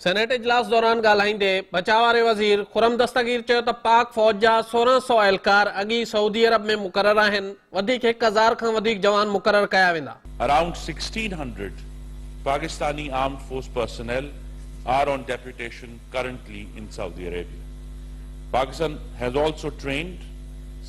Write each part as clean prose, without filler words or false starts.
Senate इजलास दौरान ॻाल्हाईंदे बचाव वारे वज़ीर खुरम दस्तगीर चयो त पाक फ़ौज जा 1600 एहलकार अॻी सऊदी अरब में मुक़रर आहिनि। वधीक 1000 खां वधीक जवान मुक़रर कया वेंदा। Around 1600 Pakistani armed force personnel are on deputation currently in Saudi Arabia. Pakistan has also trained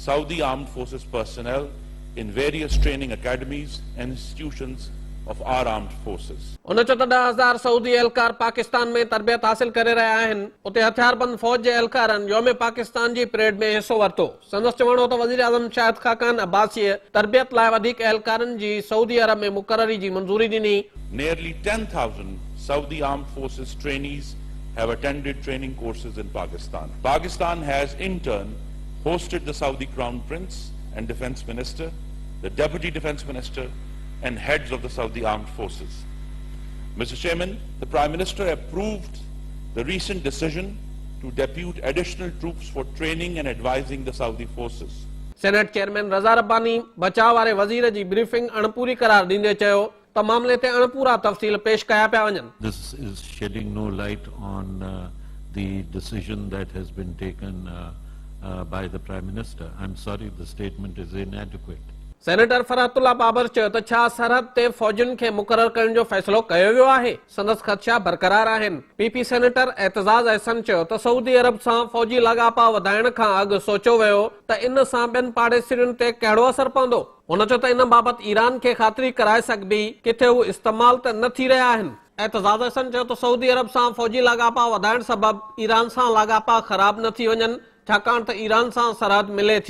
Saudi armed forces personnel in various training academies and institutions of our armed forces. उन चयो त 10,000 सऊदी एहलकार पाकिस्तान में तरबियत हासिल करे रहिया आहिनि। उते हथियारबंद फ़ौज जे एहलकारनि यौम पाकिस्तान जी परेड में हिस्सो वरितो। संदसि चवणो त वज़ीर आज़म शाहिद खाकान अब्बासीअ तरबियत लाइ वधीक एहलकारनि जी सऊदी अरब में मुक़ररी जी मंज़ूरी ॾिनी। Nearly 10,000 Saudi armed forces trainees have attended training courses in Pakistan. Pakistan has in turn hosted the Saudi Crown Prince and Defense Minister, the Deputy Defense Minister, and heads of the Saudi armed forces. Mr. Chairman, the Prime Minister approved the recent decision to depute additional troops for training and advising the Saudi forces. Senate chairman Raza Rabbani बचाव वारे वज़ीर जी briefing अणपूरी करार ॾींदे चयो त मामले ते अणपूरा तफ़सील पेश कया पिया वञनि। This is shedding no light on the decision that has been taken by the Prime Minister. I'm sorry, the statement is inadequate. Senator Farhatullah Babar चयो त छा सरहद ते फ़ौजियुनि खे मुक़रर करण जो फ़ैसिलो कयो वियो आहे? संदसि ख़दशा बरक़रार आहिनि। पीपी सेनेटर एतज़ाज़ अहसन चयो त सऊदी अरब सां फ़ौजी लाॻापा वधाइण खां अॻु सोचियो वियो त इन सां ॿियनि पाड़ेसिरियुनि ते कहिड़ो असर पवंदो। हुन चयो त इन बाबति ईरान खे ख़ातिरी कराए सघिबी किथे हू इस्तेमाल त न थी रहिया आहिनि। एतज़ाज़ अहसन चयो त सऊदी अरब सां फ़ौजी लाॻापा वधाइण सबबि ईरान सां लाॻापा ख़राब न थी वञनि, छाकाणि त ईरान सां सरहद मिले थी।